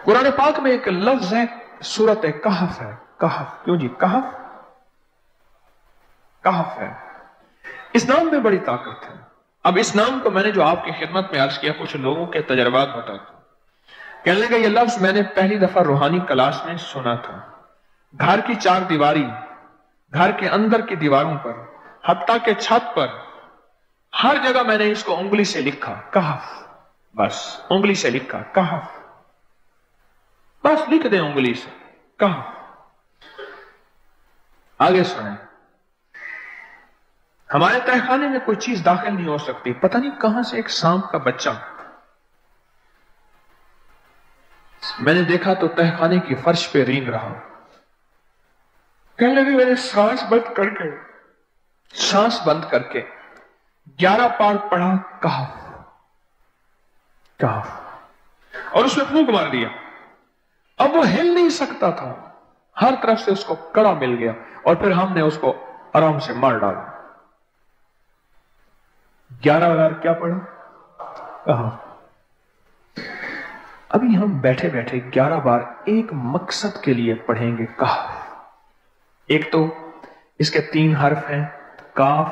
कुरान पाक में एक लफ्ज है, सूरत कहफ है। कहफ, क्यों जी? कहफ, कहफ है। इस नाम में बड़ी ताकत है। अब इस नाम को मैंने जो आपकी खिदमत में अर्ज किया, कुछ लोगों के तजर्बात बताता हूं। कहने लगा ये लफ्ज मैंने पहली दफा रूहानी क्लास में सुना था। घर की चार दीवारी, घर के अंदर की दीवारों पर, हत्ता के छत पर, हर जगह मैंने इसको उंगली से लिखा, कहफ। बस उंगली से लिखा, कहफ। बस लिख दे उंगली से, कहफ। आगे सुने। हमारे तहखाने में कोई चीज दाखिल नहीं हो सकती। पता नहीं कहां से एक सांप का बच्चा मैंने देखा तो तहखाने की फर्श पे रेंग रहा। कहने लगे मैंने सांस बंद करके 11 पार पढ़ा, कहफ कहफ, और उसमें फूंक मार दिया। अब वो हिल नहीं सकता था, हर तरफ से उसको कड़ा मिल गया, और फिर हमने उसको आराम से मार डाला। 11 बार क्या पढ़ा? कहफ। अभी हम बैठे बैठे 11 बार एक मकसद के लिए पढ़ेंगे, कहफ। एक तो इसके 3 हर्फ हैं, काफ,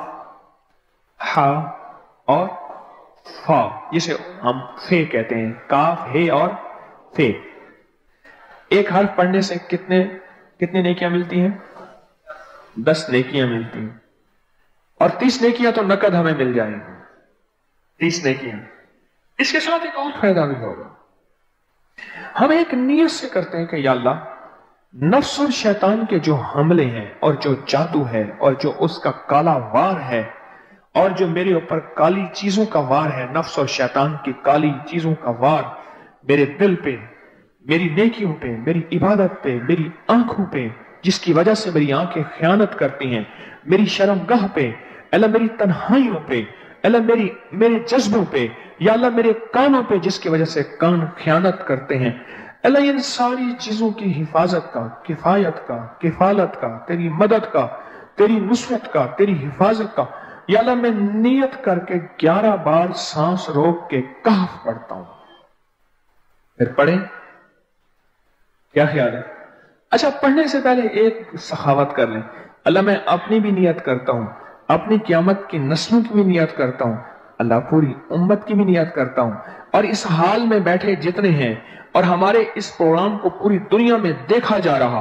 हा और फा, जिसे हम फे कहते हैं। काफ, हे और फे। एक हर्फ पढ़ने से कितनी नेकियां मिलती हैं? 10 नेकियां मिलती हैं, और 30 नेकियां तो नकद हमें मिल जाएंगी। 30 नेकियां। इसके साथ एक और फायदा भी होगा। हम एक नियत से करते हैं कि या अल्लाह, नफ्स और शैतान के जो हमले हैं और जो जादू है और जो उसका काला वार है और जो मेरे ऊपर काली चीजों का वार है, नफ्स और शैतान की काली चीजों का वार मेरे दिल पे, मेरी नेकियों पे, मेरी इबादत पे, मेरी आंखों पे, जिसकी वजह से मेरी आंखें खयानत करती हैं, मेरी शर्मगाह पे, अल्लाह मेरी तन्हाइयों पे, अल्लाह मेरे जज्बों पे, या अल्लाह मेरे कानों पे, जिसकी वजह से कान खयानत करते हैं, अल्लाह इन सारी चीजों की हिफाजत का, किफायत का, किफालत का, तेरी मदद का, तेरी नुसरत का, तेरी हिफाजत का, या अल्लाह मैं नियत करके 11 बार सांस रोक के कहफ पढ़ता हूं। फिर पढ़े, क्या ख्याल है? अच्छा, पढ़ने से पहले एक सखावत कर लें। अल्लाह मैं अपनी भी नियत करता हूं, अपनी क़यामत की नस्लों की भी नियत करता हूं, अल्लाह पूरी उम्मत की भी नियत करता हूं, और इस हाल में बैठे जितने हैं और हमारे इस प्रोग्राम को पूरी दुनिया में देखा जा रहा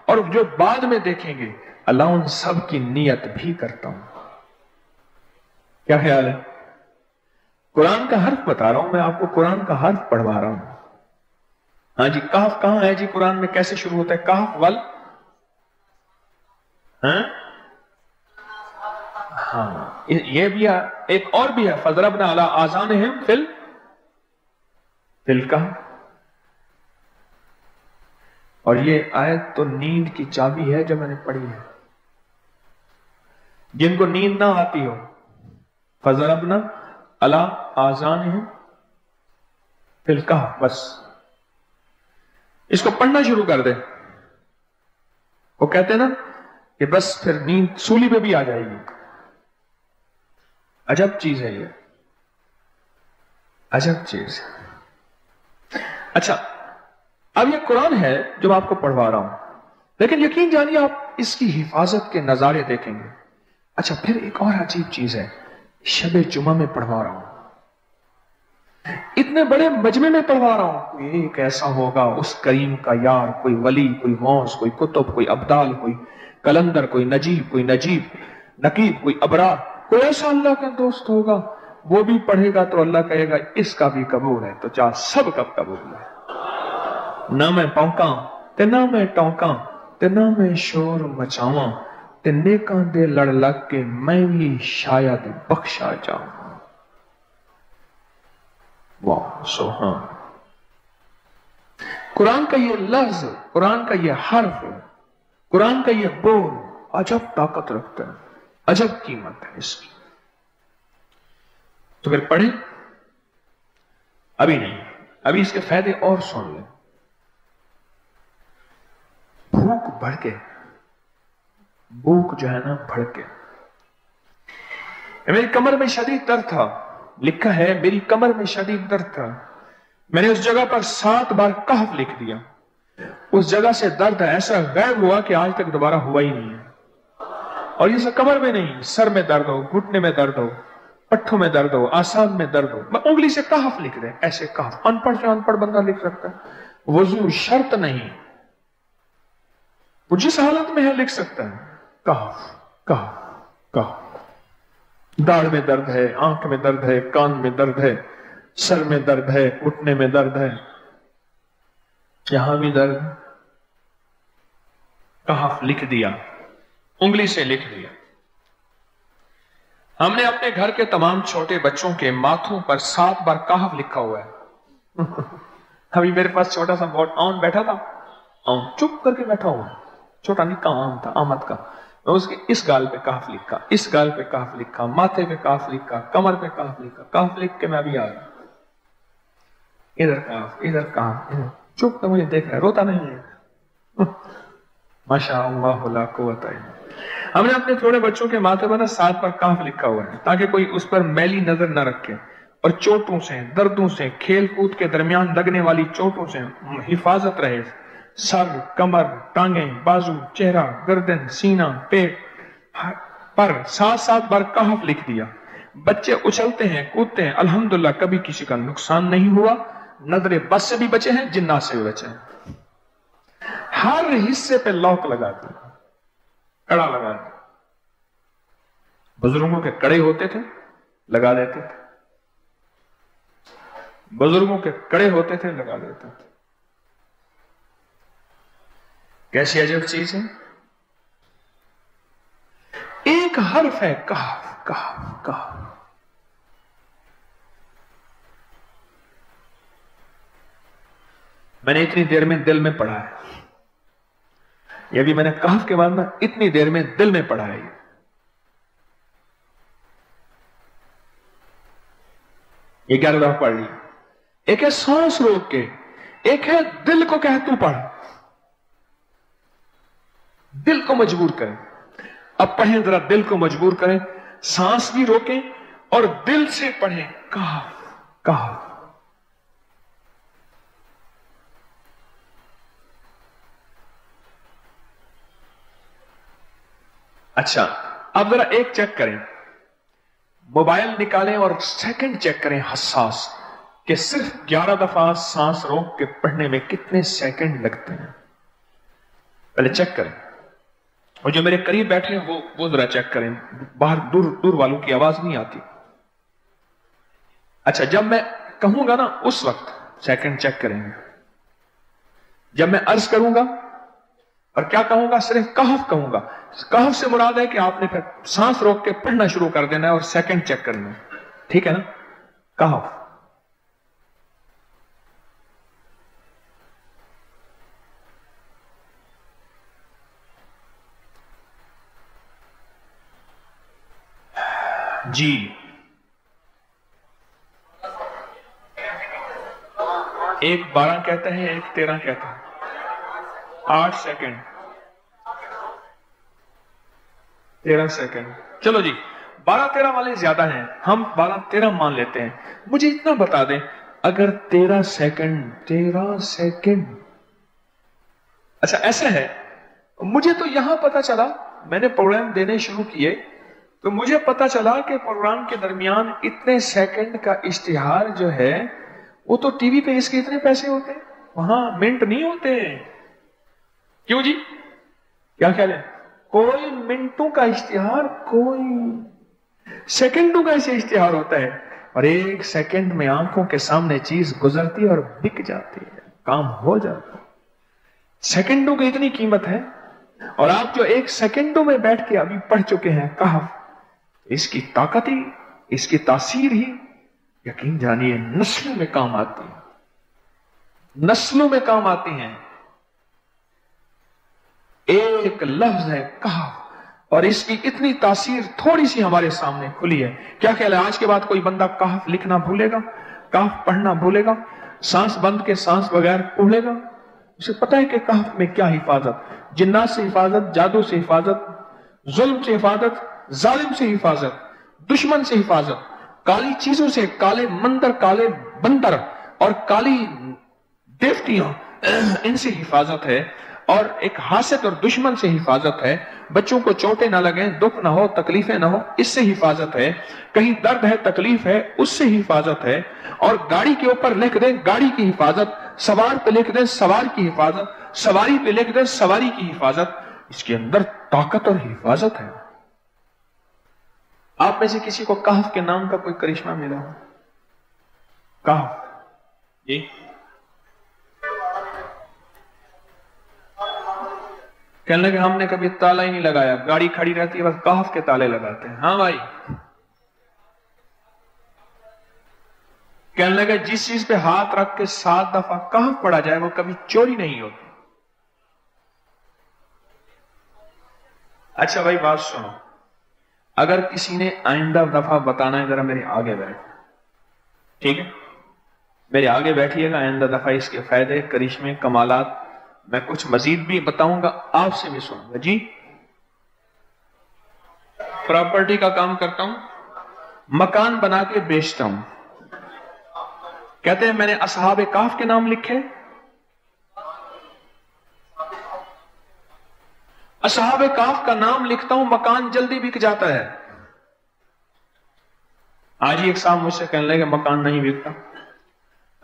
और जो बाद में देखेंगे, अल्लाह उन सब की नियत भी करता हूं। क्या ख्याल है? कुरान का हर्फ बता रहा हूं मैं आपको, कुरान का हर्फ पढ़वा रहा हूं। हाँ जी, कहफ कहां है जी? कुरान में कैसे शुरू होता है? कहफ वल, हाँ, ये भी है, एक और भी है, फजरबना अला आज़ानिहिम फिल कहफ। और ये आयत तो नींद की चाबी है जो मैंने पढ़ी है। जिनको नींद ना आती हो, फजरबना अला आज़ानिहिम फिल कहफ, बस इसको पढ़ना शुरू कर दे। वो कहते हैं ना कि बस फिर नींद सूली पे भी आ जाएगी। अजब चीज है ये, अजब चीज। अच्छा, अब ये कुरान है जो आपको पढ़वा रहा हूं, लेकिन यकीन जानिए आप इसकी हिफाजत के नजारे देखेंगे। अच्छा, फिर एक और अजीब चीज है, शबे जुमा में पढ़वा रहा हूं, इतने बड़े मजमे में पढ़वा रहा हूं। कोई एक ऐसा होगा उस करीम का यार, कोई वली, कोई गौस, कोई कुतुब, कोई अब्दाल, कोई कलंदर, कोई नजीब, नकीब, कोई अबरार, कोई ऐसा अल्लाह का दोस्त होगा, वो भी पढ़ेगा तो अल्लाह कहेगा इसका भी कबूल है। तो चाह सब कब कबूल है। ना मैं पौंका ते ना मैं टौका ते ना मैं शोर मचावा ते नेकां दे लड़ लग के मैं भी शायद बख्शा जाऊं। वाह सुभान। कुरान का ये लफ्ज, कुरान का ये हर्फ, कुरान का ये बोल अजब ताकत रखता है, अजब कीमत है इसकी। तो फिर पढ़े? अभी नहीं, अभी इसके फायदे और सुन लें। भूख बढ़ के, भूख जो है ना बढ़ के, मेरी कमर में शदीद दर्द था, लिखा है मेरी कमर में शदीद दर्द था, मैंने उस जगह पर 7 बार कहफ लिख दिया। उस जगह से दर्द ऐसा गायब हुआ कि आज तक दोबारा हुआ ही नहीं है। और ये सब कमर में नहीं, सर में दर्द हो, घुटने में दर्द हो, पट्ठों में दर्द हो, आसान में दर्द हो, मैं उंगली से कहफ लिख दे, ऐसे कहफ। अनपढ़ से अनपढ़ बंदा लिख सकता है। वजू शर्त नहीं, वो जिस हालत में है लिख सकता है। कहफ कहफ कहफ। दाढ़ में दर्द है, आंख में दर्द है, कान में दर्द है, सर में दर्द है, घुटने में दर्द है, यहां भी दर्द, कहफ लिख दिया, उंगली से लिख दिया। हमने अपने घर के तमाम छोटे बच्चों के माथों पर 7 बार कहफ लिखा हुआ है। अभी मेरे पास छोटा सा बहुत आम बैठा था, आम चुप करके बैठा हुआ, छोटा निक्का आम था, आमद का। मैं उसके इस गाल पे कहफ लिखा, इस गाल पे कहफ लिखा, माथे पे कहफ लिखा, कमर पे कहफ लिखा, कहफ लिख के मैं अभी आ गया। इधर कहफ, इधर कहफ, इधर चुप तो मुझे देख रहा है, रोता नहीं है। माशाअल्लाह ला कुव्वता इल्ला बिल्लाह। हमने अपने थोड़े बच्चों के माथे पर 7 बार कहफ लिखा हुआ है ताकि कोई उस पर मैली नजर न रखे और चोटों से, दर्दों से, खेल कूद के दरमियान लगने वाली चोटों से हिफाजत रहे। सर, कमर, टांगें, बाजू, चेहरा, गर्दन, सीना, पेट पर 7 बार कहफ लिख दिया। बच्चे उछलते हैं, कूदते हैं, अल्हम्दुलिल्लाह कभी किसी का नुकसान नहीं हुआ। नजरे बस से भी बचे हैं, जिन्नात से भी बचे हैं। हर हिस्से पे लॉक लगा दिया, कड़ा लगा दिया। बुजुर्गों के कड़े होते थे, लगा देते थे। बुजुर्गों के कड़े होते थे, लगा देते थे। कैसी अजब चीज है। एक हर्फ है कहफ कहफ कहफ। मैंने इतनी देर में दिल में पढ़ा है, ये भी मैंने कहफ के बाद में इतनी देर में दिल में पढ़ा है। ये 11 दफा पढ़ ली। एक है सांस रोक के, एक है दिल को कह तू पढ़, दिल को मजबूर करें। अब पढ़ें, जरा दिल को मजबूर करें, सांस भी रोकें और दिल से पढ़ें कहफ कहफ। अच्छा, अब जरा एक चेक करें, मोबाइल निकालें और सेकंड चेक करें हसास कि सिर्फ 11 दफा सांस रोक के पढ़ने में कितने सेकंड लगते हैं। पहले चेक करें, और जो मेरे करीब बैठे हैं वो जरा चेक करें, बाहर दूर दूर वालों की आवाज नहीं आती। अच्छा, जब मैं कहूंगा ना उस वक्त सेकंड चेक करेंगे। जब मैं अर्ज करूंगा और क्या कहूंगा, सिर्फ कहफ कहूंगा। कहफ से मुराद है कि आपने फिर सांस रोक के पढ़ना शुरू कर देना है और सेकंड चेक करना है, ठीक है ना। कहफ। जी, एक 12 कहता है, एक 13 कहता है। 8 सेकंड, 13 सेकंड। चलो जी, 12-13 वाले ज्यादा हैं, हम 12-13 मान लेते हैं। मुझे इतना बता दें, अगर 13 सेकंड, अच्छा ऐसा है, मुझे तो यहां पता चला, मैंने प्रोग्राम देने शुरू किए तो मुझे पता चला कि प्रोग्राम के दरमियान इतने सेकंड का इश्तिहार जो है वो तो टीवी पे इसके इतने पैसे होते हैं, वहां मिनट नहीं होते। क्यों जी, क्या ख्याल है? कोई मिनटों का इश्तिहार, कोई सेकंडों का ऐसे इश्तिहार होता है, और 1 सेकंड में आंखों के सामने चीज गुजरती है और बिक जाती है, काम हो जाता है। सेकंडों की इतनी कीमत है, और आप जो 1 सेकंडों में बैठ के अभी पढ़ चुके हैं कहफ, इसकी ताकत ही, इसकी तासीर ही यकीन जानिए नस्लों में काम आती है, नस्लों में काम आती हैं। एक लफ्ज है कहफ, और इसकी इतनी तासीर थोड़ी सी हमारे सामने खुली है। क्या ख्याल है, आज के बाद कोई बंदा कहफ लिखना भूलेगा, कहफ पढ़ना भूलेगा, सांस बंद के सांस बगैर पढ़ेगा? उसे पता है कि कहफ में क्या हिफाजत, जिन्नात से हिफाजत, जादू से हिफाजत, जुल्म से हिफाजत, जालिम से हिफाजत, दुश्मन से हिफाजत, काली चीजों से, काले मंदर, काले बंदर, اور کالی دیوتیوں ان سے حفاظت ہے، اور ایک حاسد اور دشمن سے حفاظت ہے، بچوں کو چوٹیں نہ لگیں، دکھ نہ ہو، تکلیفیں نہ ہو، اس سے حفاظت ہے، کہیں درد ہے، تکلیف ہے، اس سے حفاظت ہے، اور گاڑی کے اوپر لکھ دیں گاڑی کی حفاظت، سوار پہ لکھ دیں سوار کی حفاظت، سواری پہ لکھ دیں سواری کی حفاظت، اس کے اندر طاقت اور حفاظت ہے۔ آپ میں سے کسی کو کہف کے نام کا کوئی کرشمہ ملا ہو؟ کہف، جی کہنے لگے ہم نے کبھی تالا ہی نہیں لگایا، گاڑی کھڑی رہتی ہے بس کہف کے تالے لگاتے ہیں۔ ہاں بھائی، کہنے لگے جس چیز پہ ہاتھ رکھ کے 7 دفعہ کہف پڑا جائے وہ کبھی چوری نہیں ہوتی۔ اچھا بھائی بات سنو، اگر کسی نے آئندہ دفعہ بتانا ہے ذرا میرے آگے بیٹھ، ٹھیک ہے؟ میرے آگے بیٹھیے گا، آئندہ دفعہ اس کے فائدے، کرشمے، کمالات میں کچھ مزید بھی بتاؤں گا، آپ سے بھی سنوں گا۔ جی پراپرٹی کا کام کرتا ہوں، مکان بنا کے بیچتا ہوں، کہتے ہیں میں نے اصحاب کہف کے نام لکھے، اصحاب کہف کا نام لکھتا ہوں، مکان جلدی بک جاتا ہے۔ آج ہی ایک صاحب مجھ سے کہنے لگے مکان نہیں بکتا،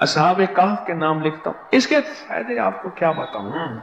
اصحاب کہف کے نام لکھتا ہوں، اس کے فائدے آپ کو کیا بتاؤں۔